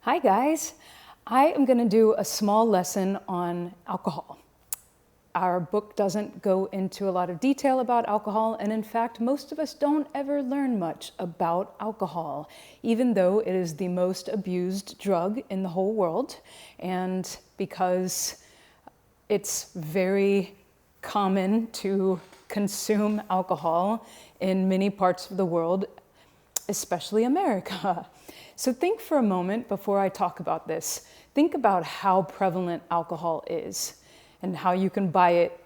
Hi guys, I am going to do a small lesson on alcohol. Our book doesn't go into a lot of detail about alcohol, and in fact, most of us don't ever learn much about alcohol, even though it is the most abused drug in the whole world, and because it's very common to consume alcohol in many parts of the world, especially America. So think for a moment before I talk about this. Think about how prevalent alcohol is and how you can buy it.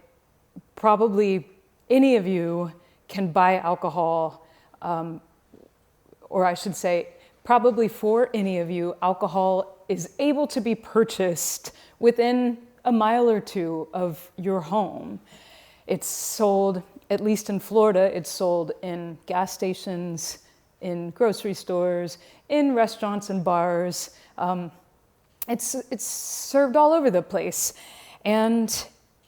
Probably any of you can buy alcohol, or I should say, probably for any of you, alcohol is able to be purchased within a mile or two of your home. It's sold, at least in Florida, it's sold in gas stations, in grocery stores, in restaurants and bars. It's served all over the place. And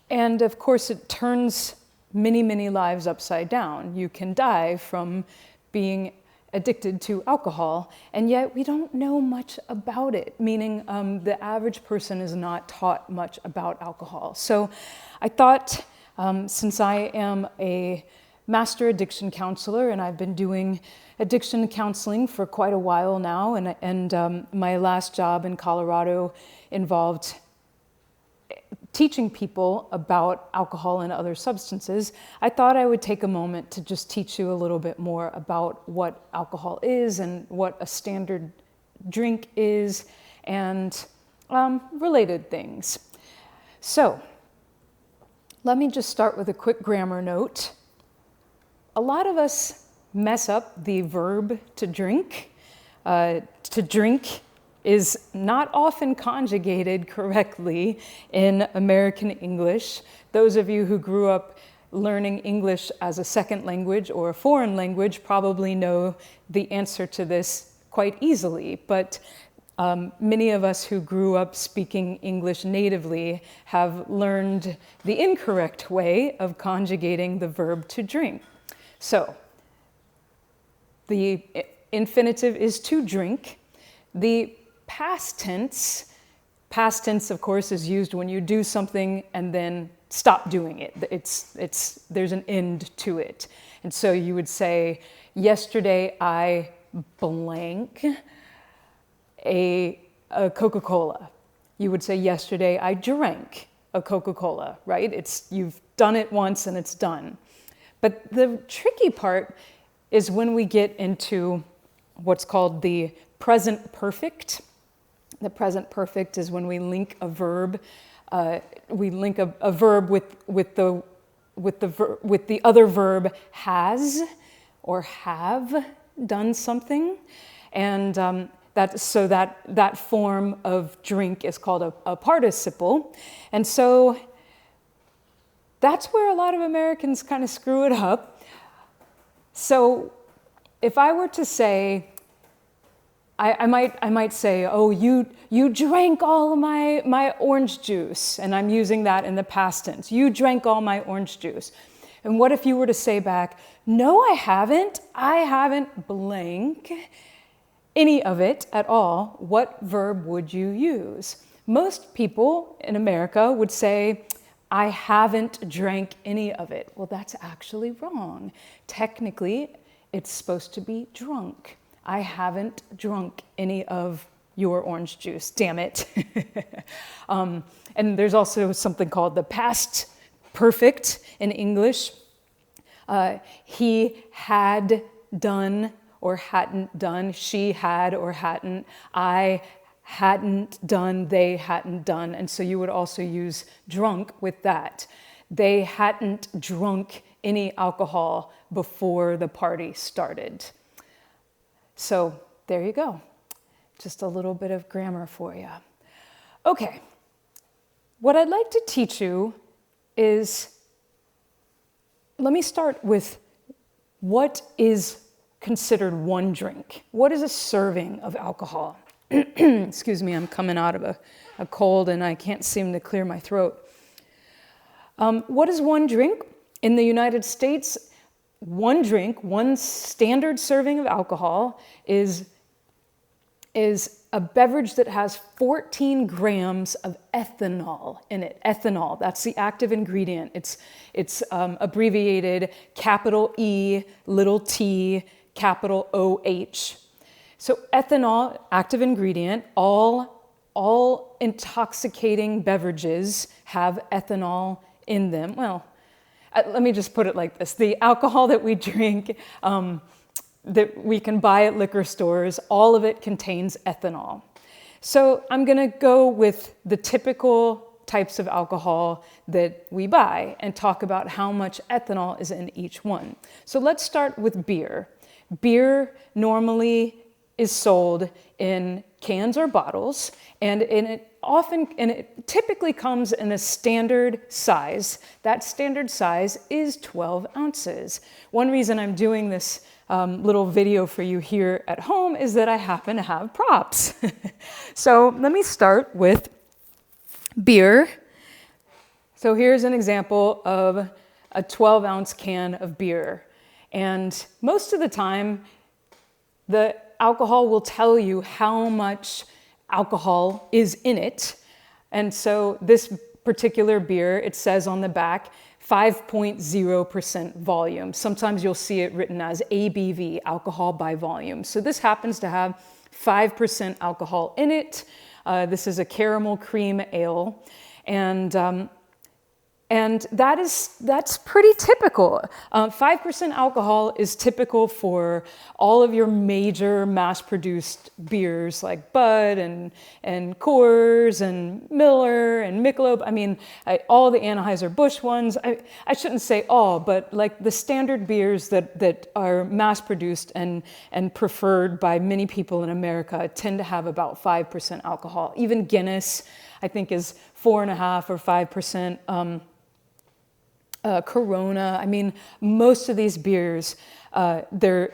of course, it turns many, many lives upside down. You can die from being addicted to alcohol, and yet we don't know much about it, meaning the average person is not taught much about alcohol. So I thought, since I am a master addiction counselor, and I've been doing addiction counseling for quite a while now, and my last job in Colorado involved teaching people about alcohol and other substances, I thought I would take a moment to just teach you a little bit more about what alcohol is and what a standard drink is and related things. So let me just start with a quick grammar note. A lot of us mess up the verb to drink. To drink is not often conjugated correctly in American English. Those of you who grew up learning English as a second language or a foreign language probably know the answer to this quite easily, but many of us who grew up speaking English natively have learned the incorrect way of conjugating the verb to drink. So, the infinitive is to drink. The past tense, of course, is used when you do something and then stop doing it. There's an end to it. And so you would say, yesterday I blank a Coca-Cola. You would say, yesterday I drank a Coca-Cola, right? You've done it once and it's done. But the tricky part is when we get into what's called the present perfect. The present perfect is when we link a verb. We link a verb with the other verb has or have done something, and that form of drink is called a participle, and so that's where a lot of Americans kind of screw it up. So if I were to say, I might say, oh, you drank all of my orange juice, and I'm using that in the past tense. You drank all my orange juice. And what if you were to say back, no, I haven't blank any of it at all? What verb would you use? Most people in America would say, I haven't drank any of it. Well, that's actually wrong. Technically, it's supposed to be drunk. I haven't drunk any of your orange juice, damn it. And there's also something called the past perfect in English. He had done or hadn't done, she had or hadn't, I hadn't done, they hadn't done, and so you would also use drunk with that. They hadn't drunk any alcohol before the party started. So there you go. Just a little bit of grammar for you. Okay, what I'd like to teach you is, let me start with what is considered one drink. What is a serving of alcohol? Excuse me, I'm coming out of a cold and I can't seem to clear my throat. What is one drink? In the United States, one drink, one standard serving of alcohol is is a beverage that has 14 grams of ethanol in it. Ethanol, that's the active ingredient. It's abbreviated capital E, little t, capital OH. So ethanol, active ingredient, all intoxicating beverages have ethanol in them. Well, let me just put it like this. The alcohol that we drink, that we can buy at liquor stores, all of it contains ethanol. So I'm going to go with the typical types of alcohol that we buy and talk about how much ethanol is in each one. So let's start with beer. Beer normally is sold in cans or bottles, and it typically comes in a standard size. That standard size is 12 ounces. One reason I'm doing this little video for you here at home is that I happen to have props. So let me start with beer. So here's an example of a 12-ounce can of beer. And most of the time, the alcohol will tell you how much alcohol is in it. And so this particular beer, it says on the back, 5.0% volume. Sometimes you'll see it written as ABV, alcohol by volume. So this happens to have 5% alcohol in it. This is a caramel cream ale. And that's pretty typical. 5% alcohol is typical for all of your major mass-produced beers like Bud and Coors and Miller and Michelob. I mean, all the Anheuser-Busch ones. I shouldn't say all, but like the standard beers that are mass-produced and preferred by many people in America tend to have about 5% alcohol. Even Guinness, I think, is 4.5 or 5%. Corona. I mean, most of these beers, they're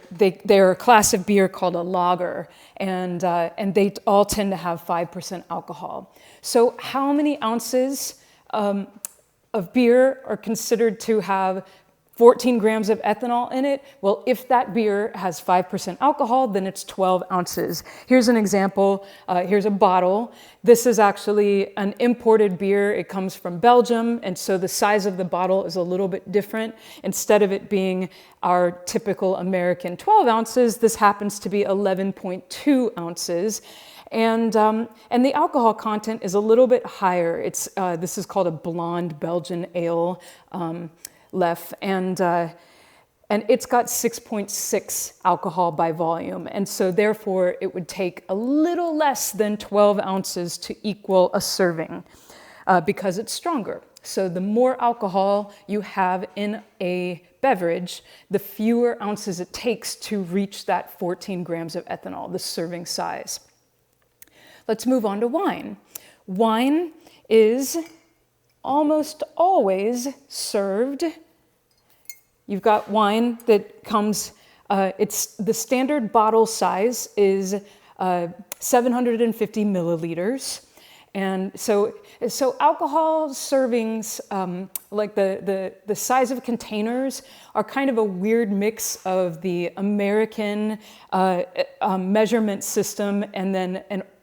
a class of beer called a lager, and they all tend to have 5% alcohol. So how many ounces of beer are considered to have 14 grams of ethanol in it? Well, if that beer has 5% alcohol, then it's 12 ounces. Here's an example. Here's a bottle. This is actually an imported beer. It comes from Belgium, and so the size of the bottle is a little bit different. Instead of it being our typical American 12 ounces, this happens to be 11.2 ounces. And the alcohol content is a little bit higher. This is called a blonde Belgian ale. And it's got 6.6 alcohol by volume. And so therefore it would take a little less than 12 ounces to equal a serving because it's stronger. So the more alcohol you have in a beverage, the fewer ounces it takes to reach that 14 grams of ethanol, the serving size. Let's move on to wine. Wine is almost always served. You've got wine that comes, it's the standard bottle size is 750 milliliters. And so alcohol servings, like the size of containers, are kind of a weird mix of the American measurement system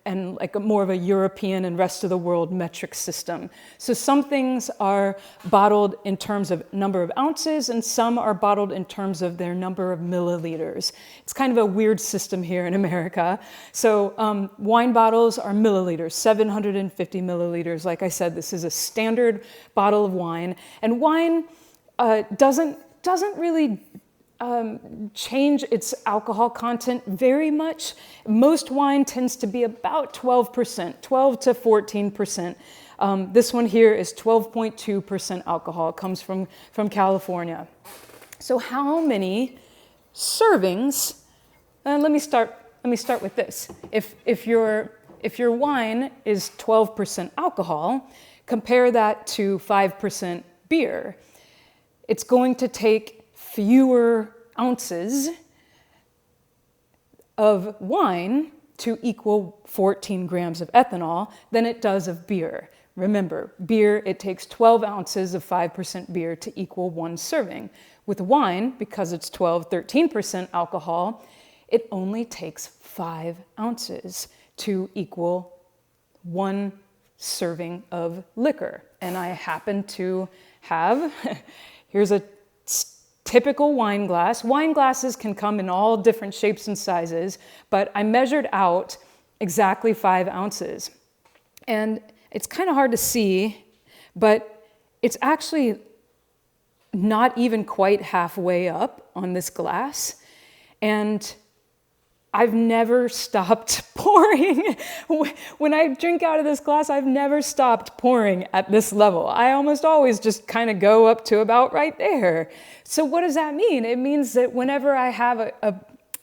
and like more of a European and rest of the world metric system. So some things are bottled in terms of number of ounces, and some are bottled in terms of their number of milliliters. It's kind of a weird system here in America. So wine bottles are milliliters, 750 milliliters. Like I said, this is a standard bottle of wine. And wine doesn't really change its alcohol content very much. Most wine tends to be about 12%, 12 to 14%. This one here is 12.2% alcohol. It comes from California. So how many servings? Let me start with this. If your wine is 12% alcohol, compare that to 5% beer. It's going to take fewer ounces of wine to equal 14 grams of ethanol than it does of beer. Remember, beer, it takes 12 ounces of 5% beer to equal one serving. With wine, because it's 12, 13% alcohol, it only takes 5 ounces to equal 1 serving of liquor. And I happen to have, here's a typical wine glass. Wine glasses can come in all different shapes and sizes, but I measured out exactly 5 ounces. And it's kind of hard to see, but it's actually not even quite halfway up on this glass. And I've never stopped pouring. When I drink out of this glass, I've never stopped pouring at this level. I almost always just kind of go up to about right there. So what does that mean? It means that whenever I have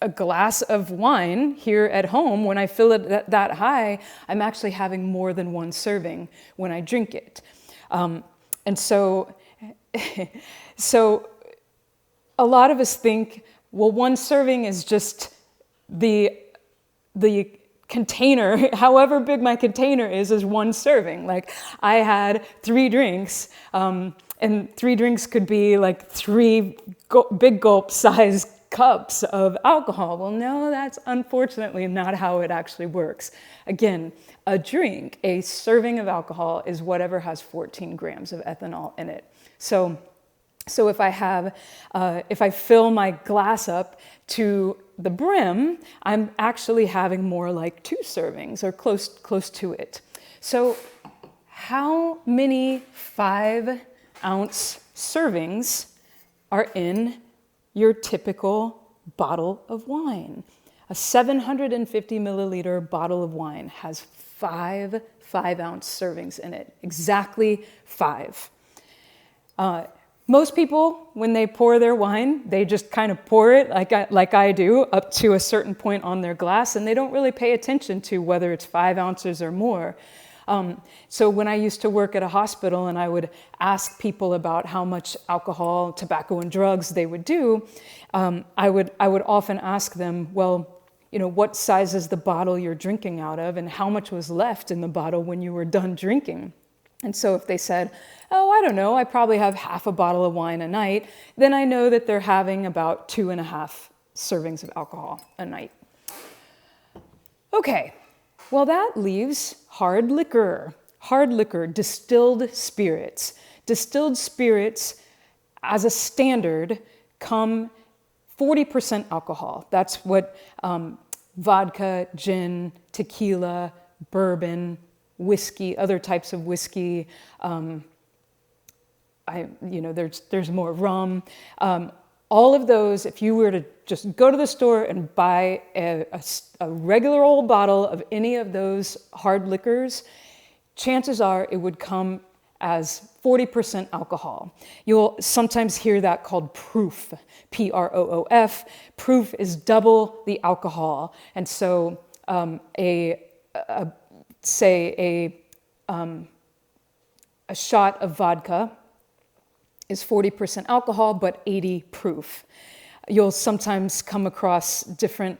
a glass of wine here at home, when I fill it that high, I'm actually having more than 1 serving when I drink it. And so a lot of us think, well, 1 serving is just the container, however big my container is 1 serving. Like I had 3 drinks, and 3 drinks could be like 3 big gulp size cups of alcohol. Well, no, that's unfortunately not how it actually works. Again, a drink, a serving of alcohol is whatever has 14 grams of ethanol in it. So if I fill my glass up to the brim, I'm actually having more like 2 servings or close to it. So how many 5-ounce servings are in your typical bottle of wine? A 750 milliliter bottle of wine has 5 5-ounce servings in it, exactly 5. Most people, when they pour their wine, they just kind of pour it like I do up to a certain point on their glass, and they don't really pay attention to whether it's 5 ounces or more. So when I used to work at a hospital and I would ask people about how much alcohol, tobacco, and drugs they would do, I would often ask them, well, you know, what size is the bottle you're drinking out of, and how much was left in the bottle when you were done drinking? And so if they said, oh, I don't know, I probably have half a bottle of wine a night, then I know that they're having about 2.5 servings of alcohol a night. Okay, well, that leaves hard liquor. Hard liquor, distilled spirits. Distilled spirits, as a standard, come 40% alcohol. That's what vodka, gin, tequila, bourbon, whiskey, other types of whiskey. There's more rum. All of those, if you were to just go to the store and buy a regular old bottle of any of those hard liquors, chances are it would come as 40% alcohol. You'll sometimes hear that called proof, Proof. Proof is double the alcohol. And so a shot of vodka is 40% alcohol, but 80 proof. You'll sometimes come across different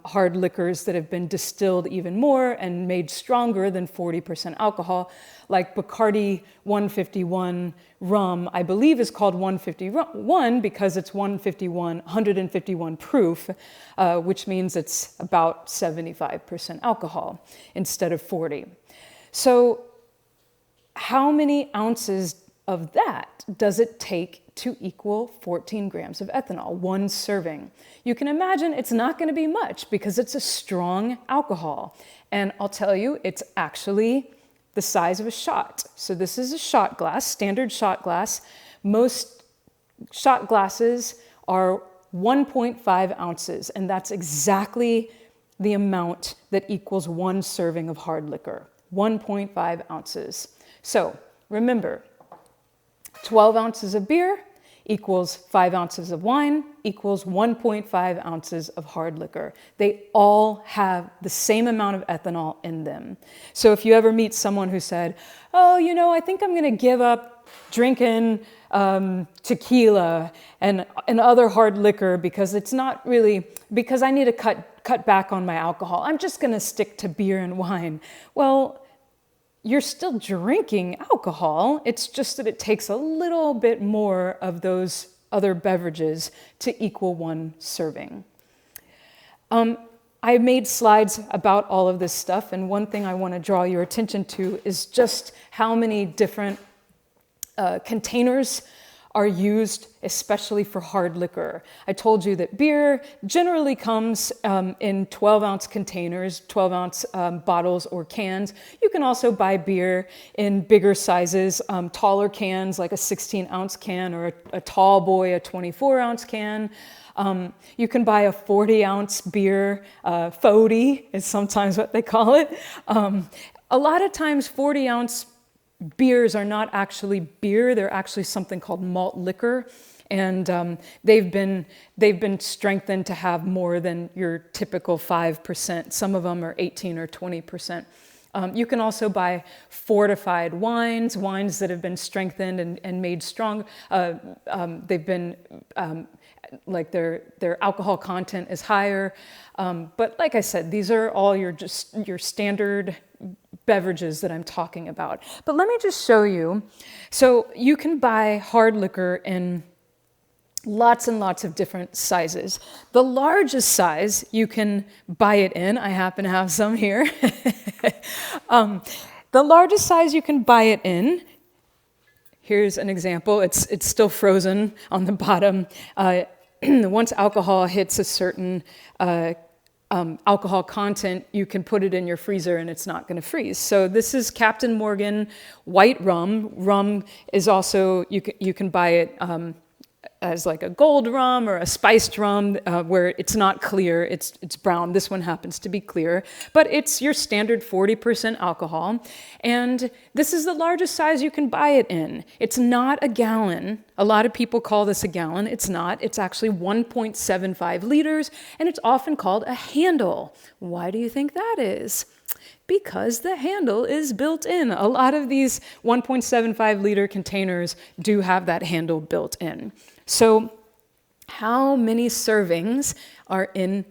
hard liquors that have been distilled even more and made stronger than 40% alcohol, like Bacardi 151 rum, I believe is called 151 because it's 151 proof, which means it's about 75% alcohol instead of 40. So how many ounces of that does it take to equal 14 grams of ethanol, 1 serving? You can imagine it's not going to be much because it's a strong alcohol. And I'll tell you, it's actually the size of a shot. So this is a shot glass, standard shot glass. Most shot glasses are 1.5 ounces, and that's exactly the amount that equals 1 serving of hard liquor, 1.5 ounces. So remember, 12 ounces of beer equals 5 ounces of wine equals 1.5 ounces of hard liquor. They all have the same amount of ethanol in them. So if you ever meet someone who said, oh, you know, I think I'm going to give up drinking tequila and other hard liquor because it's not really, because I need to cut back on my alcohol. I'm just going to stick to beer and wine. Well, you're still drinking alcohol. It's just that it takes a little bit more of those other beverages to equal 1 serving. I made slides about all of this stuff, and one thing I want to draw your attention to is just how many different containers are used, especially for hard liquor. I told you that beer generally comes in 12-ounce containers, 12-ounce bottles or cans. You can also buy beer in bigger sizes, taller cans like a 16-ounce can, or a tall boy, a 24-ounce can. You can buy a 40-ounce beer, 40 is sometimes what they call it. A lot of times 40-ounce beers are not actually beer, they're actually something called malt liquor, and they've been strengthened to have more than your typical 5%. Some of them are 18 or 20%. You can also buy fortified wines that have been strengthened and made strong. They've been like their alcohol content is higher, but like I said, these are all your standard beverages that I'm talking about. But let me just show you. So you can buy hard liquor in lots and lots of different sizes. The largest size you can buy it in, I happen to have some here. The largest size you can buy it in, here's an example. It's still frozen on the bottom. Once alcohol hits a certain alcohol content, you can put it in your freezer and it's not going to freeze. So this is Captain Morgan white rum. Rum is also, you can buy it as like a gold rum or a spiced rum where it's not clear, it's brown. This one happens to be clear, but it's your standard 40% alcohol. And this is the largest size you can buy it in. It's not a gallon. A lot of people call this a gallon. It's not. It's actually 1.75 liters, and it's often called a handle. Why do you think that is? Because the handle is built in. A lot of these 1.75 liter containers do have that handle built in. So how many servings are in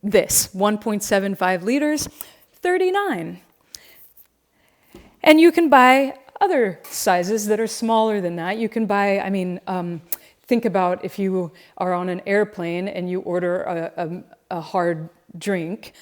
this? 1.75 liters, 39. And you can buy other sizes that are smaller than that. You can buy, think about if you are on an airplane and you order a hard drink,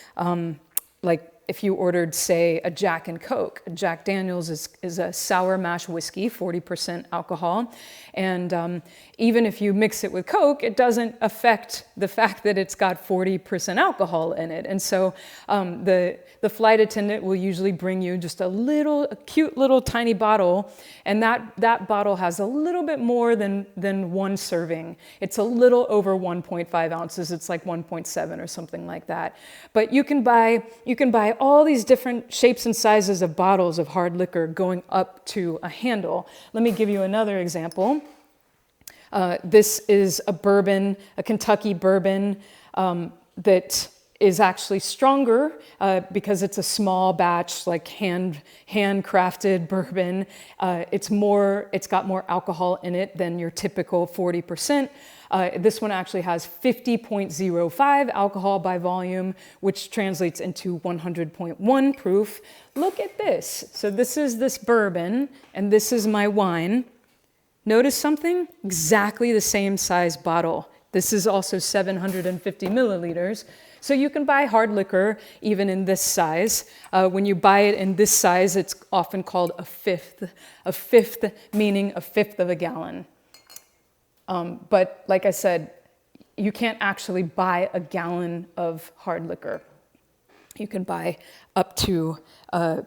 like if you ordered, say, a Jack and Coke. Jack Daniel's is a sour mash whiskey, 40% alcohol. And even if you mix it with Coke, it doesn't affect the fact that it's got 40% alcohol in it. And so the flight attendant will usually bring you just a cute little tiny bottle, and that bottle has a little bit more than one serving. It's a little over 1.5 ounces. It's like 1.7 or something like that. But you can buy all these different shapes and sizes of bottles of hard liquor going up to a handle. Let me give you another example. This is a bourbon, a Kentucky bourbon that is actually stronger because it's a small batch, like handcrafted bourbon. It's got more alcohol in it than your typical 40%. This one actually has 50.05 alcohol by volume, which translates into 100.1 proof. Look at this. So this is this bourbon, and this is my wine. Notice something? Exactly the same size bottle. This is also 750 milliliters. So you can buy hard liquor even in this size. When you buy it in this size, it's often called a fifth. A fifth meaning a fifth of a gallon. But like I said, you can't actually buy a gallon of hard liquor. You can buy up to a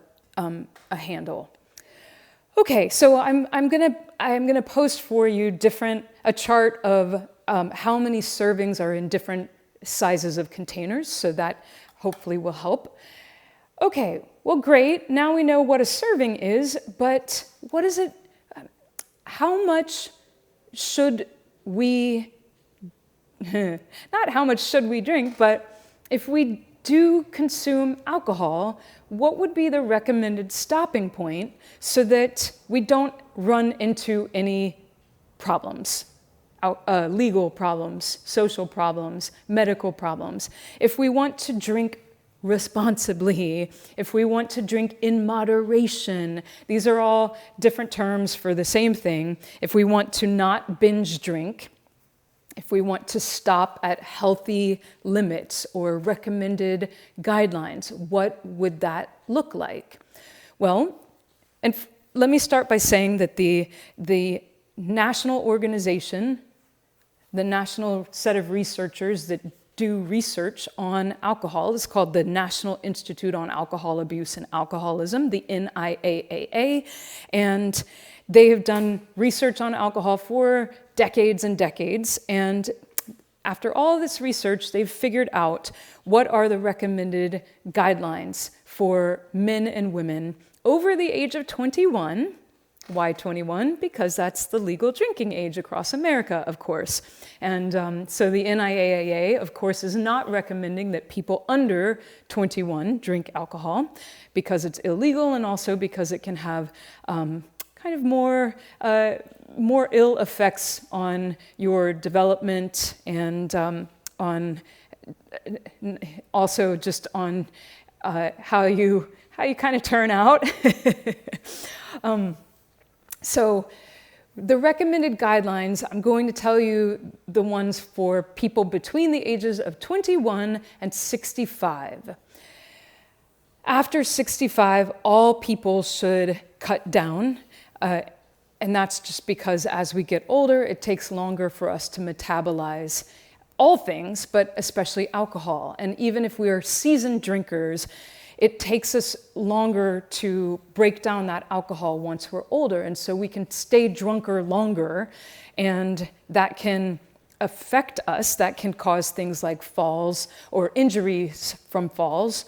handle. Okay, so I'm gonna post for you a chart of how many servings are in different sizes of containers, so that hopefully will help. Okay, well, great. Now we know what a serving is, but what is it? How much should we, not how much should we drink, but if we do consume alcohol, what would be the recommended stopping point so that we don't run into any problems? Legal problems, social problems, medical problems. If we want to drink responsibly, if we want to drink in moderation, these are all different terms for the same thing. If we want to not binge drink, if we want to stop at healthy limits or recommended guidelines, what would that look like? Well, let me start by saying that the national organization, the national set of researchers that do research on alcohol is called the National Institute on Alcohol Abuse and Alcoholism, the NIAAA, and they have done research on alcohol for decades and decades, and after all this research, they've figured out what are the recommended guidelines for men and women over the age of 21. Why 21? Because that's the legal drinking age across America, of course. And so the NIAAA, of course, is not recommending that people under 21 drink alcohol because it's illegal and also because it can have kind of more ill effects on your development and on also just on how you kind of turn out. So the recommended guidelines, I'm going to tell you the ones for people between the ages of 21 and 65. After 65, all people should cut down, and that's just because as we get older, it takes longer for us to metabolize all things, but especially alcohol. And even if we are seasoned drinkers, it takes us longer to break down that alcohol once we're older. And so we can stay drunker longer, and that can affect us. That can cause things like falls or injuries from falls.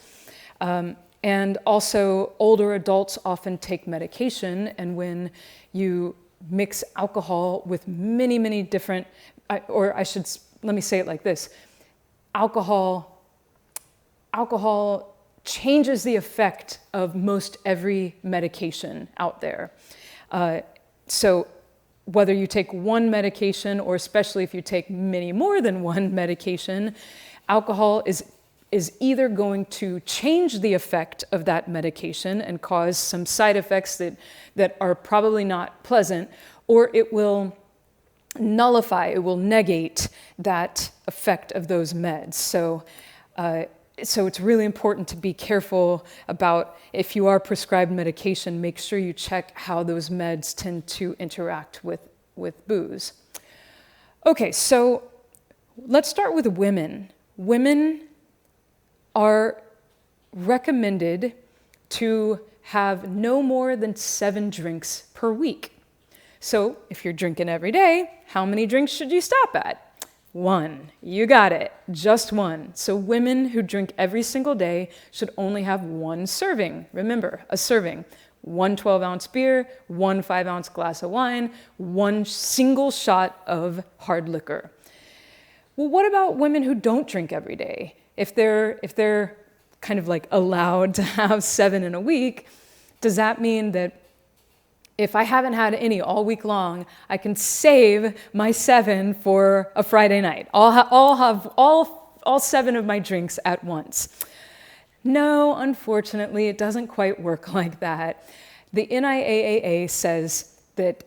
And also, older adults often take medication, and when you mix alcohol with many, many different, let me say it like this, alcohol changes the effect of most every medication out there. So whether you take one medication, or especially if you take many more than one medication, alcohol is either going to change the effect of that medication and cause some side effects that are probably not pleasant, or it will nullify, it will negate that effect of those meds. So it's really important to be careful about, if you are prescribed medication, make sure you check how those meds tend to interact with booze. Okay, so let's start with women. Women are recommended to have no more than 7 drinks per week. So if you're drinking every day, how many drinks should you stop at? 1. You got it. Just 1. So women who drink every single day should only have 1 serving. Remember, a serving. 1 12-ounce beer, 1 5-ounce glass of wine, 1 single shot of hard liquor. Well, what about women who don't drink every day? If they're kind of like allowed to have 7 in a week, does that mean that if I haven't had any all week long, I can save my 7 for a Friday night? I'll have all 7 of my drinks at once. No, unfortunately, it doesn't quite work like that. The NIAAA says that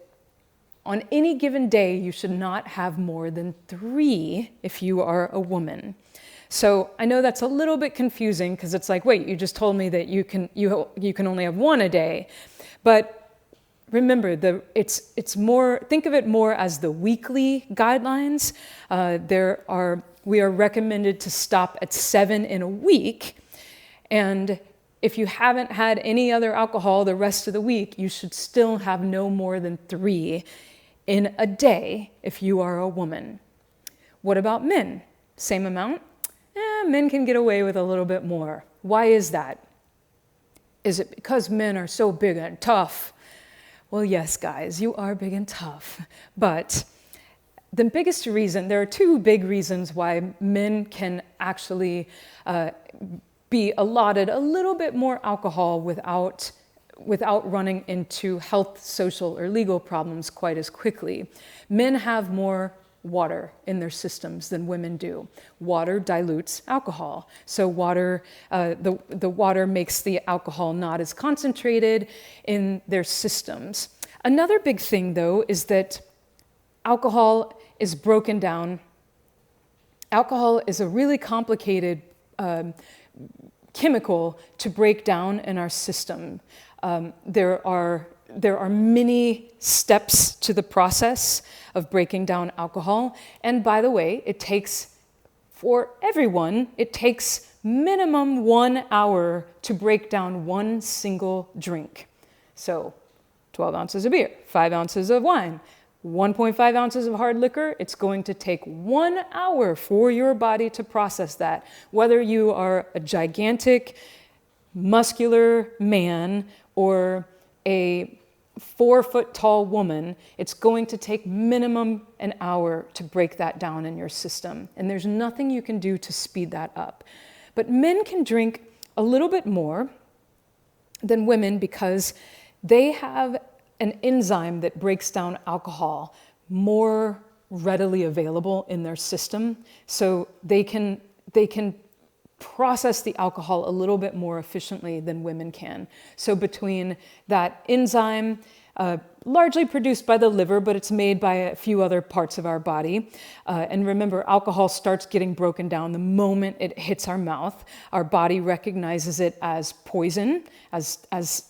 on any given day, you should not have more than 3 if you are a woman. So I know that's a little bit confusing because it's like, wait, you just told me that you can only have 1 a day. But remember, it's more, think of it more as the weekly guidelines. We are recommended to stop at 7 in a week. And if you haven't had any other alcohol the rest of the week, you should still have no more than 3 in a day if you are a woman. What about men? Same amount? Men can get away with a little bit more. Why is that? Is it because men are so big and tough? Well, yes, guys, you are big and tough. But the biggest reason, there are 2 big reasons why men can actually be allotted a little bit more alcohol without running into health, social, or legal problems quite as quickly. Men have more water in their systems than women do. Water dilutes alcohol. So the water makes the alcohol not as concentrated in their systems. Another big thing, though, is that alcohol is broken down Alcohol is a really complicated chemical to break down in our system. There are many steps to the process of breaking down alcohol. And by the way, for everyone, it takes minimum 1 hour to break down one single drink. So 12 ounces of beer, 5 ounces of wine, 1.5 ounces of hard liquor, it's going to take 1 hour for your body to process that. Whether you are a gigantic, muscular man or a 4-foot-tall woman, it's going to take minimum an hour to break that down in your system. And there's nothing you can do to speed that up. But men can drink a little bit more than women because they have an enzyme that breaks down alcohol more readily available in their system. So they can process the alcohol a little bit more efficiently than women can. So between that enzyme, largely produced by the liver, but it's made by a few other parts of our body. And remember, alcohol starts getting broken down the moment it hits our mouth. Our body recognizes it as poison, as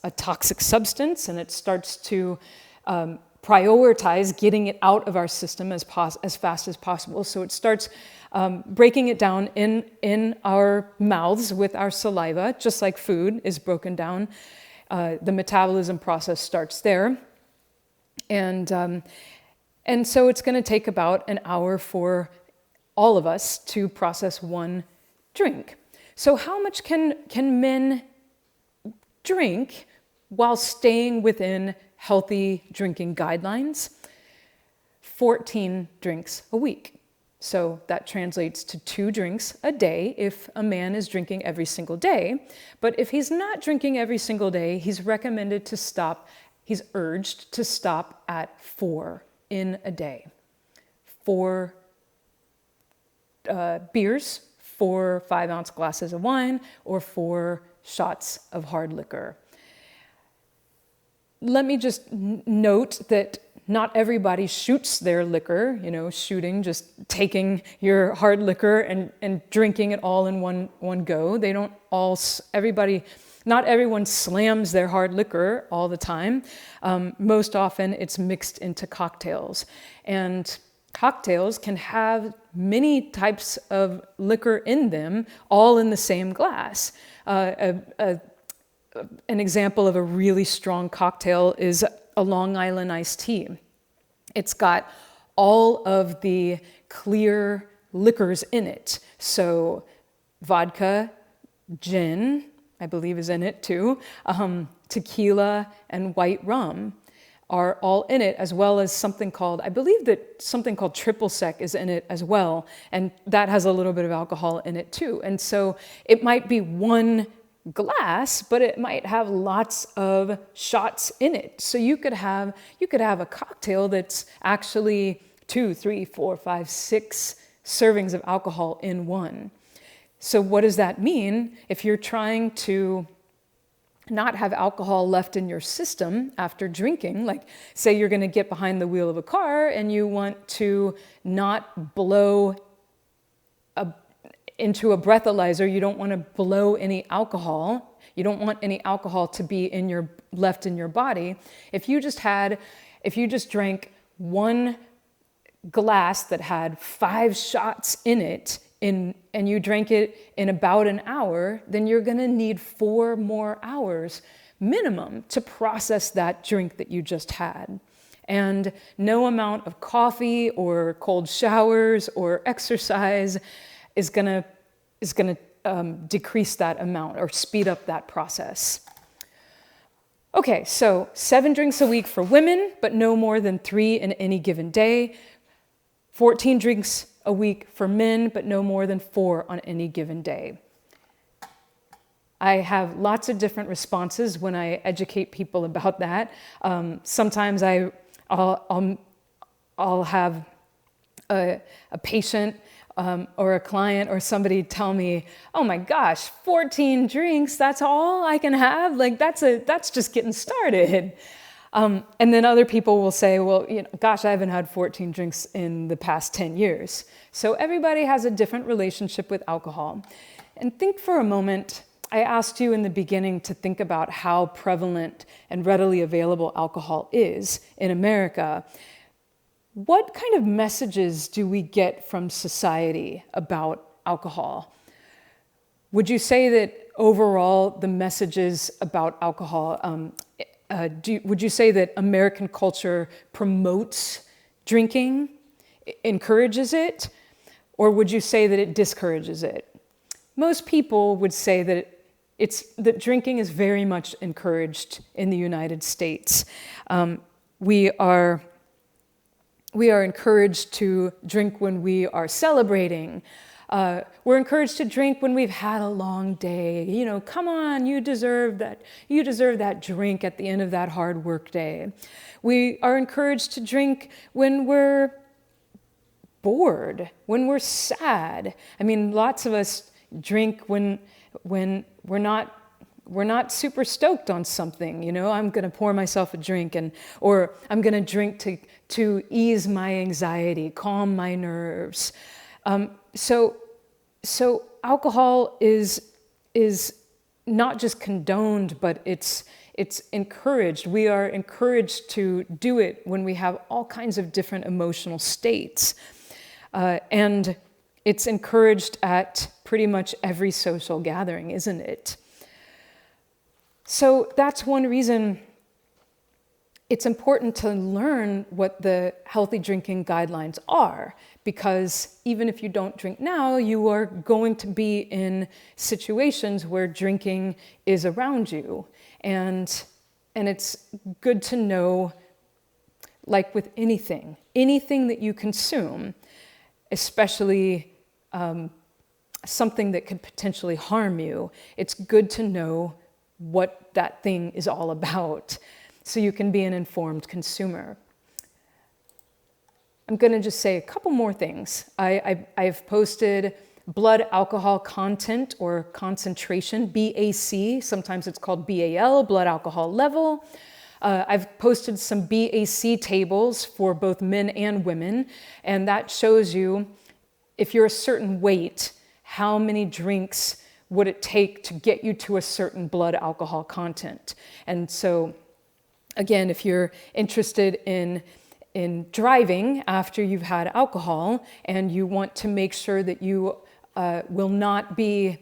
a toxic substance, and it starts to prioritize getting it out of our system as fast as possible. So it starts breaking it down in our mouths with our saliva, just like food is broken down. The metabolism process starts there. And so it's going to take about an hour for all of us to process one drink. So how much can men drink while staying within healthy drinking guidelines? 14 drinks a week. So that translates to 2 drinks a day if a man is drinking every single day. But if he's not drinking every single day, he's urged to stop at 4 in a day. 4 beers, 4 5-ounce glasses of wine, or 4 shots of hard liquor. Let me just note that not everybody shoots their liquor, shooting, just taking your hard liquor and drinking it all in one go. They don't all, not everyone slams their hard liquor all the time. Most often it's mixed into cocktails. And cocktails can have many types of liquor in them, all in the same glass. An example of a really strong cocktail is a Long Island iced tea. It's got all of the clear liquors in it. So vodka, gin, I believe is in it too, tequila and white rum are all in it, as well as something called triple sec is in it as well. And that has a little bit of alcohol in it too. And so it might be one glass, but it might have lots of shots in it. So you could have a cocktail that's actually 2, 3, 4, 5, 6 servings of alcohol in one. So what does that mean? If you're trying to not have alcohol left in your system after drinking, like say you're going to get behind the wheel of a car and you want to not blow into a breathalyzer, you don't want to blow any alcohol. You don't want any alcohol to be left in your body. If you just drank one glass that had 5 shots in it, and you drank it in about an hour, then you're going to need 4 more hours minimum to process that drink that you just had. And no amount of coffee or cold showers or exercise is going to decrease that amount or speed up that process. Okay, so 7 drinks a week for women, but no more than 3 in any given day. 14 drinks a week for men, but no more than 4 on any given day. I have lots of different responses when I educate people about that. Sometimes I'll have a patient or a client or somebody tell me, "Oh my gosh, 14 drinks, that's all I can have? Like that's just getting started." And then other people will say, well, gosh, I haven't had 14 drinks in the past 10 years. So everybody has a different relationship with alcohol. And think for a moment, I asked you in the beginning to think about how prevalent and readily available alcohol is in America. What kind of messages do we get from society about alcohol? Would you say that overall the messages about alcohol, would you say that American culture promotes drinking, encourages it, or would you say that it discourages it? Most people would say that drinking is very much encouraged in the United States. We are encouraged to drink when we are celebrating. We're encouraged to drink when we've had a long day. Come on, you deserve that. You deserve that drink at the end of that hard work day. We are encouraged to drink when we're bored, when we're sad. I mean, lots of us drink when we're not super stoked on something. I'm going to pour myself a drink, or I'm going to drink to ease my anxiety, calm my nerves. So alcohol is not just condoned, but it's encouraged. We are encouraged to do it when we have all kinds of different emotional states. And it's encouraged at pretty much every social gathering, isn't it? So that's one reason it's important to learn what the healthy drinking guidelines are, because even if you don't drink now, you are going to be in situations where drinking is around you. And it's good to know, like with anything that you consume, especially something that could potentially harm you, it's good to know what that thing is all about so you can be an informed consumer. I'm going to just say a couple more things. I've posted blood alcohol content or concentration, BAC, sometimes it's called BAL, blood alcohol level. I've posted some BAC tables for both men and women, and that shows you, if you're a certain weight, how many drinks would it take to get you to a certain blood alcohol content. And so, again, if you're interested in driving after you've had alcohol and you want to make sure that you will not be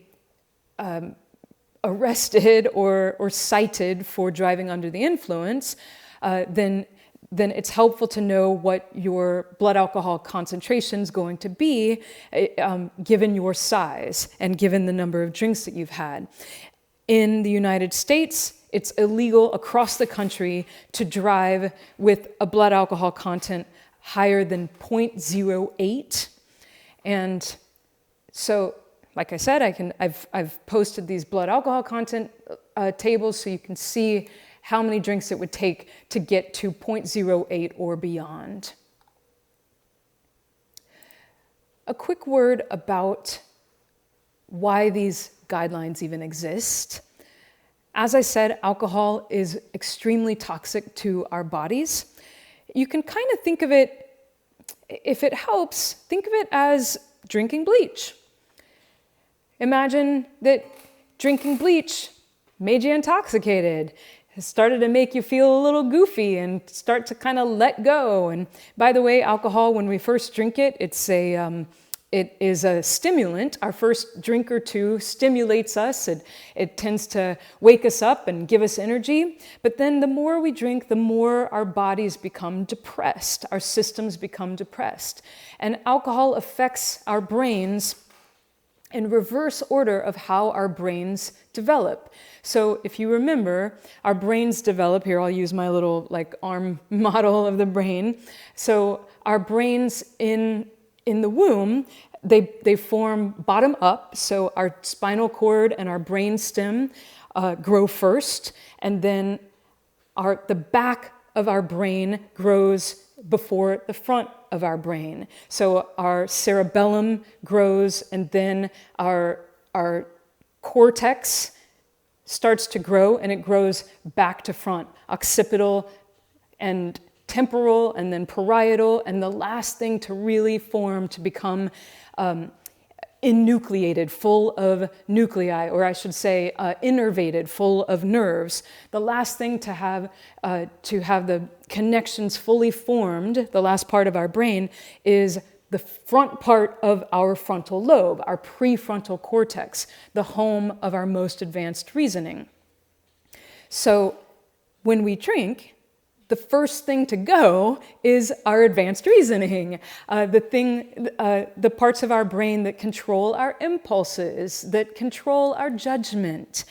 arrested or cited for driving under the influence, then it's helpful to know what your blood alcohol concentration is going to be given your size and given the number of drinks that you've had. In the United States, it's illegal across the country to drive with a blood alcohol content higher than 0.08. And so, like I said, I've posted these blood alcohol content tables so you can see how many drinks it would take to get to 0.08 or beyond. A quick word about why these guidelines even exist. As I said, alcohol is extremely toxic to our bodies. You can kind of think of it, if it helps, think of it as drinking bleach. Imagine that drinking bleach made you intoxicated. It started to make you feel a little goofy and start to kind of let go. And by the way, alcohol, when we first drink it, it is a stimulant. Our first drink or two stimulates us. It tends to wake us up and give us energy. But then the more we drink, the more our bodies become depressed. Our systems become depressed. And alcohol affects our brains in reverse order of how our brains develop. So if you remember, our brains develop, here I'll use my little arm model of the brain. So our brains in the womb, they form bottom up, so our spinal cord and our brain stem grow first, and then the back of our brain grows before the front of our brain. So our cerebellum grows, and then our cortex starts to grow, and it grows back to front. Occipital and temporal, and then parietal, and the last thing to really form, to become enucleated, full of nuclei, or I should say innervated, full of nerves. The last thing to have the connections fully formed, the last part of our brain, is the front part of our frontal lobe, our prefrontal cortex, the home of our most advanced reasoning. So when we drink, the first thing to go is our advanced reasoning, the parts of our brain that control our impulses, that control our judgment.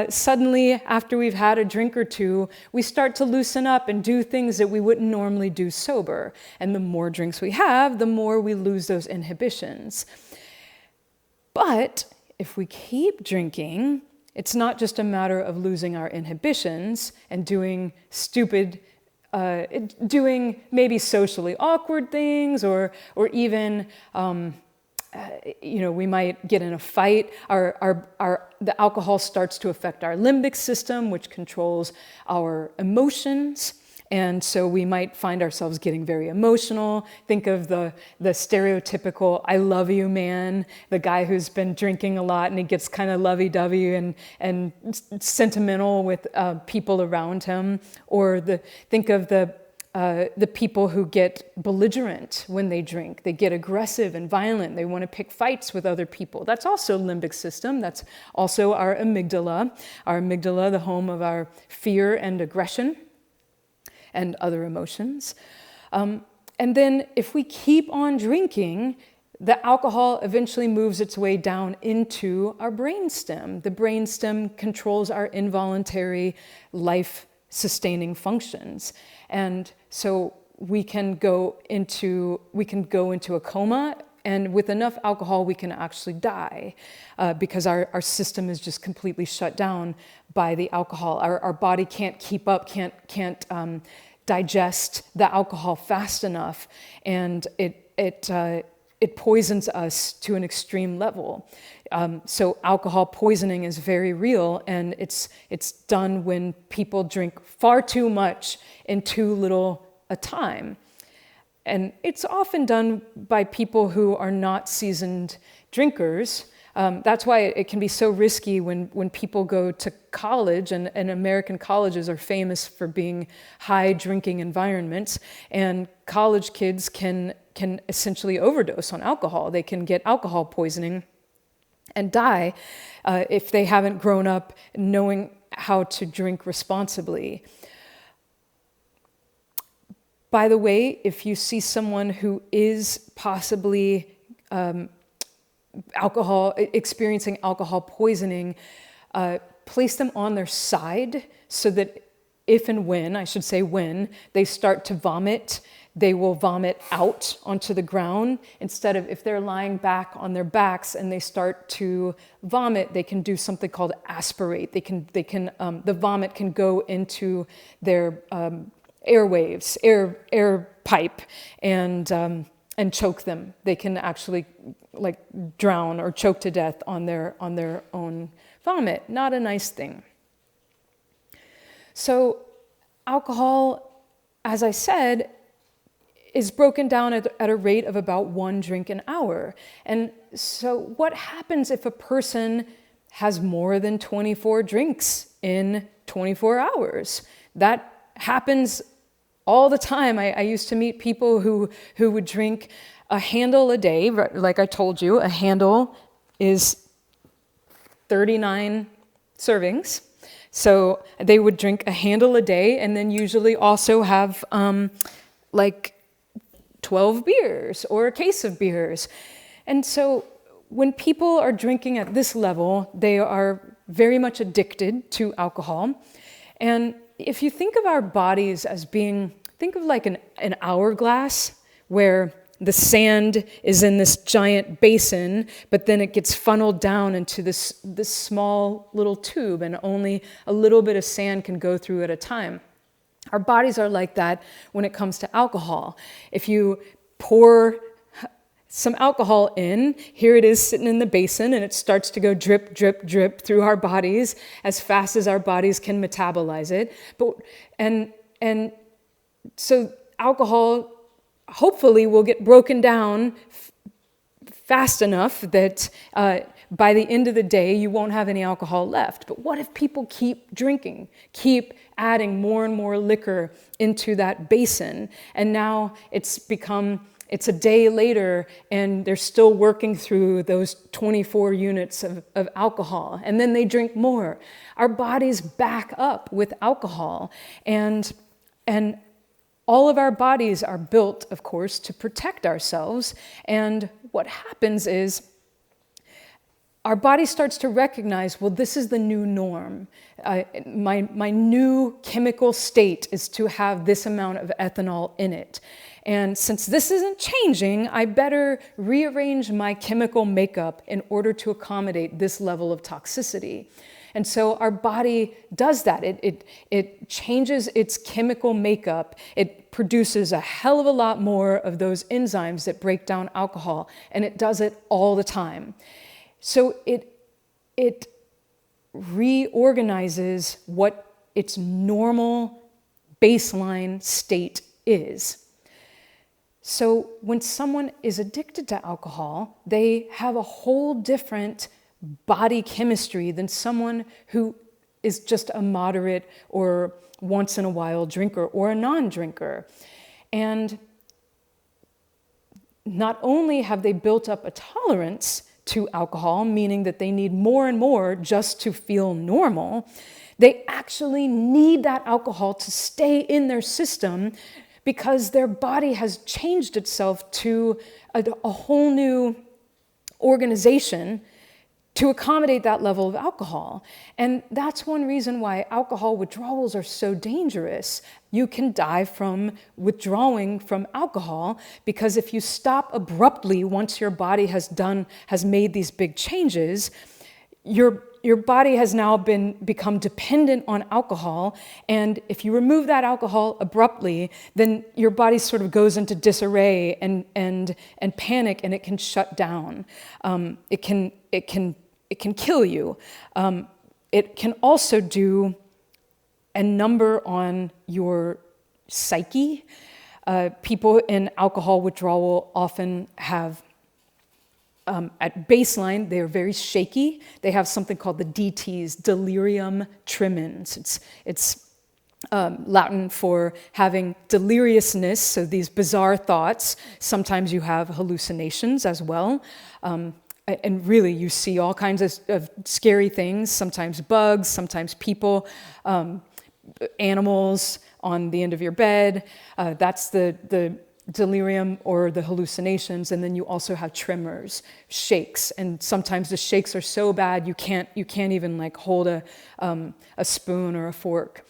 Suddenly, after we've had a drink or two, we start to loosen up and do things that we wouldn't normally do sober. And the more drinks we have, the more we lose those inhibitions. But if we keep drinking, it's not just a matter of losing our inhibitions and doing doing maybe socially awkward things, or even, we might get in a fight. The alcohol starts to affect our limbic system, which controls our emotions. And so we might find ourselves getting very emotional. Think of the stereotypical "I love you" man, the guy who's been drinking a lot and he gets kind of lovey-dovey and sentimental with people around him. Or think of the people who get belligerent when they drink. They get aggressive and violent. They want to pick fights with other people. That's also limbic system. That's also our amygdala. Our amygdala, the home of our fear and aggression and other emotions. And then if we keep on drinking, the alcohol eventually moves its way down into our brainstem. The brainstem controls our involuntary life-sustaining functions. And so we can go into a coma, and with enough alcohol, we can actually die because our system is just completely shut down by the alcohol. Our body can't keep up, can't digest the alcohol fast enough, and it poisons us to an extreme level. So alcohol poisoning is very real, and it's done when people drink far too much in too little a time. And it's often done by people who are not seasoned drinkers. That's why it can be so risky when people go to college, and American colleges are famous for being high drinking environments, and college kids can essentially overdose on alcohol. They can get alcohol poisoning and die if they haven't grown up knowing how to drink responsibly. By the way, if you see someone who is possibly experiencing alcohol poisoning, place them on their side so that if and when, I should say when, they start to vomit, they will vomit out onto the ground. Instead of, if they're lying back on their backs and they start to vomit, they can do something called aspirate. The vomit can go into their airwaves, air pipe, and choke them. They can actually drown or choke to death on their own vomit. Not a nice thing. So alcohol, as I said, is broken down at a rate of about 1 drink an hour. And so what happens if a person has more than 24 drinks in 24 hours? That happens all the time. I used to meet people who would drink a handle a day. Like I told you, a handle is 39 servings. So they would drink a handle a day and then usually also have 12 beers or a case of beers. And so when people are drinking at this level, they are very much addicted to alcohol. And if you think of our bodies as think of like an hourglass where the sand is in this giant basin, but then it gets funneled down into this small little tube, and only a little bit of sand can go through at a time. Our bodies are like that when it comes to alcohol. If you pour some alcohol in, here it is sitting in the basin, and it starts to go drip, drip, drip through our bodies as fast as our bodies can metabolize it. And So alcohol hopefully will get broken down fast enough that by the end of the day, you won't have any alcohol left. But what if people keep drinking, keep adding more and more liquor into that basin? And now it's a day later and they're still working through those 24 units of alcohol. And then they drink more. Our bodies back up with alcohol. And all of our bodies are built, of course, to protect ourselves. And what happens is our body starts to recognize, well, this is the new norm. My new chemical state is to have this amount of ethanol in it. And since this isn't changing, I better rearrange my chemical makeup in order to accommodate this level of toxicity. And so our body does that. It changes its chemical makeup. It produces a hell of a lot more of those enzymes that break down alcohol, and it does it all the time. So it reorganizes what its normal baseline state is. So when someone is addicted to alcohol, they have a whole different body chemistry than someone who is just a moderate or once in a while drinker or a non-drinker. And not only have they built up a tolerance to alcohol, meaning that they need more and more just to feel normal, they actually need that alcohol to stay in their system because their body has changed itself to a whole new organization to accommodate that level of alcohol. And that's one reason why alcohol withdrawals are so dangerous. You can die from withdrawing from alcohol because if you stop abruptly once your body has made these big changes, your body has now become dependent on alcohol, and if you remove that alcohol abruptly, then your body sort of goes into disarray and panic, and it can shut down. It can kill you. It can also do a number on your psyche. People in alcohol withdrawal often have, at baseline, they're very shaky. They have something called the DTs, delirium tremens. It's Latin for having deliriousness, so these bizarre thoughts. Sometimes you have hallucinations as well. And really, you see all kinds of scary things, sometimes bugs, sometimes people, animals on the end of your bed. That's the delirium or the hallucinations. And then you also have tremors, shakes. And sometimes the shakes are so bad you can't even like hold a spoon or a fork.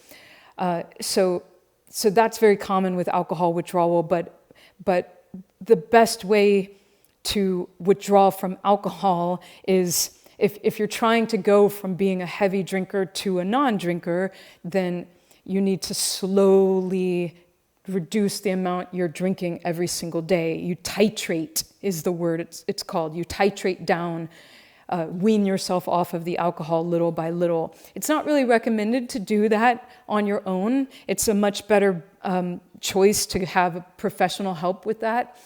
So that's very common with alcohol withdrawal. But the best way to withdraw from alcohol is if you're trying to go from being a heavy drinker to a non-drinker, then you need to slowly reduce the amount you're drinking every single day. You titrate is the word it's called. You titrate down, wean yourself off of the alcohol little by little. It's not really recommended to do that on your own. It's a much better choice to have professional help with that.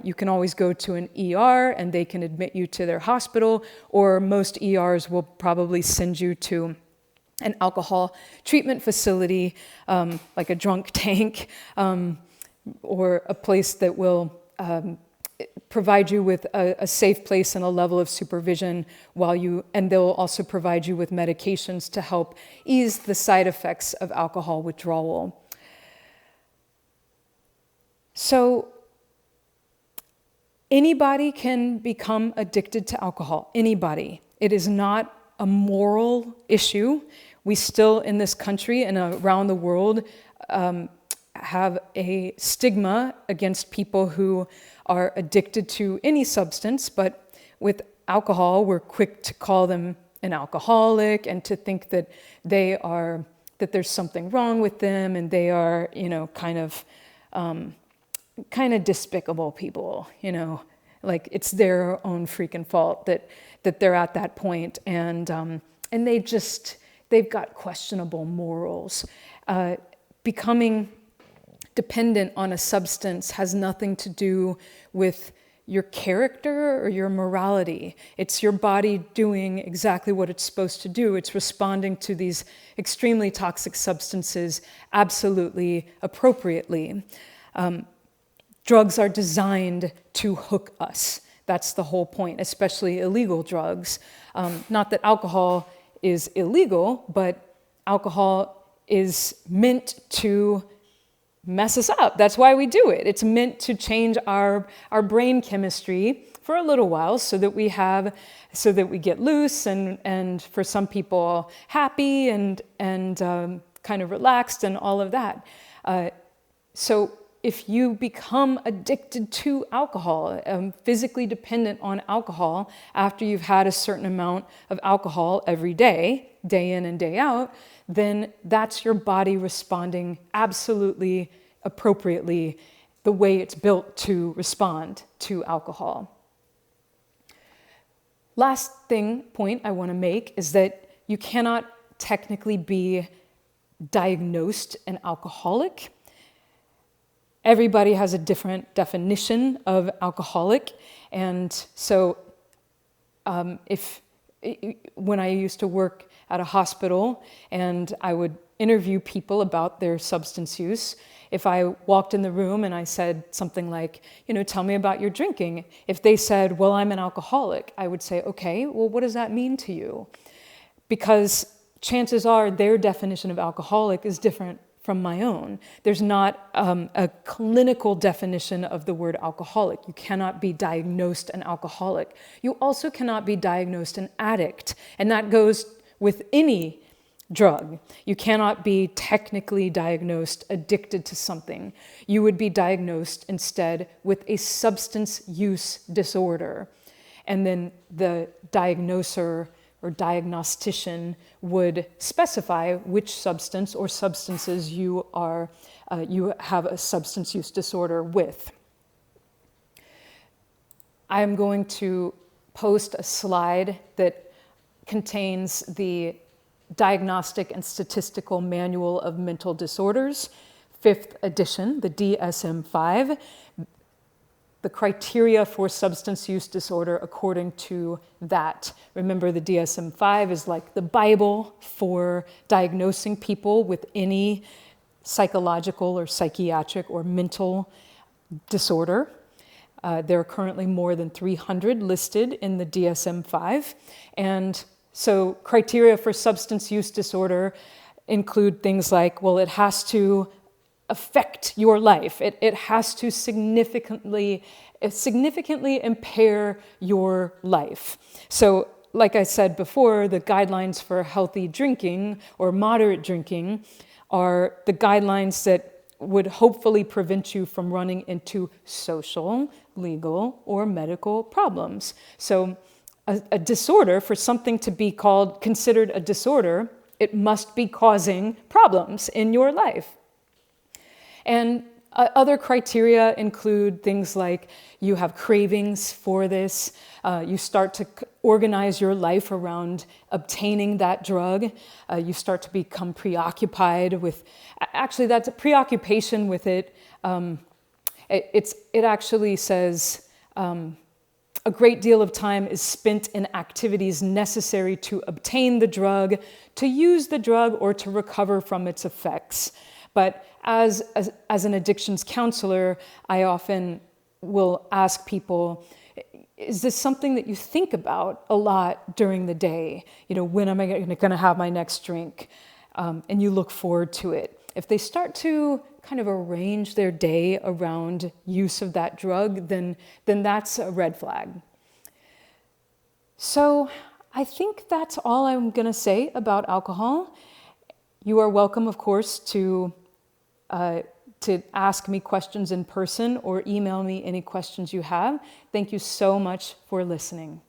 You can always go to an ER and they can admit you to their hospital, or most ERs will probably send you to an alcohol treatment facility, like a drunk tank, or a place that will provide you with a safe place and a level of supervision and they'll also provide you with medications to help ease the side effects of alcohol withdrawal. So anybody can become addicted to alcohol, anybody. It is not a moral issue. We still, in this country and around the world, have a stigma against people who are addicted to any substance, but with alcohol, we're quick to call them an alcoholic and to think that that there's something wrong with them and they are, kind of despicable people, like it's their own freaking fault that they're at that point, and they've got questionable morals. Becoming dependent on a substance has nothing to do with your character or your morality. It's your body doing exactly what it's supposed to do. It's responding to these extremely toxic substances absolutely appropriately. Drugs are designed to hook us. That's the whole point, especially illegal drugs. Not that alcohol is illegal, but alcohol is meant to mess us up. That's why we do it. It's meant to change our brain chemistry for a little while so that we get loose and for some people happy and kind of relaxed and all of that. So if you become addicted to alcohol, physically dependent on alcohol after you've had a certain amount of alcohol every day, day in and day out, then that's your body responding absolutely appropriately the way it's built to respond to alcohol. Last point I want to make is that you cannot technically be diagnosed an alcoholic. Everybody has a different definition of alcoholic, and so when I used to work at a hospital and I would interview people about their substance use, if I walked in the room and I said something like, tell me about your drinking, if they said, well, I'm an alcoholic, I would say, okay, well, what does that mean to you? Because chances are their definition of alcoholic is different from my own. There's not a clinical definition of the word alcoholic. You cannot be diagnosed an alcoholic. You also cannot be diagnosed an addict, and that goes with any drug. You cannot be technically diagnosed addicted to something. You would be diagnosed instead with a substance use disorder, and then the diagnoser or diagnostician would specify which substance or substances you have a substance use disorder with. I am going to post a slide that contains the Diagnostic and Statistical Manual of Mental Disorders, 5th edition, the DSM-5. The criteria for substance use disorder according to that. Remember, the DSM-5 is like the Bible for diagnosing people with any psychological or psychiatric or mental disorder. There are currently more than 300 listed in the DSM-5. And so criteria for substance use disorder include things like, well, it has to affect your life. It has to significantly impair your life. So, like I said before, the guidelines for healthy drinking or moderate drinking are the guidelines that would hopefully prevent you from running into social, legal, or medical problems. So, a disorder, for something to be considered a disorder, it must be causing problems in your life. And other criteria include things like you have cravings for this, you start to organize your life around obtaining that drug, you start to become preoccupied with, actually that's a preoccupation with it. It actually says a great deal of time is spent in activities necessary to obtain the drug, to use the drug, or to recover from its effects. But as an addictions counselor, I often will ask people, is this something that you think about a lot during the day? When am I going to have my next drink? And you look forward to it. If they start to kind of arrange their day around use of that drug, then that's a red flag. So I think that's all I'm going to say about alcohol. You are welcome, of course, to ask me questions in person or email me any questions you have. Thank you so much for listening.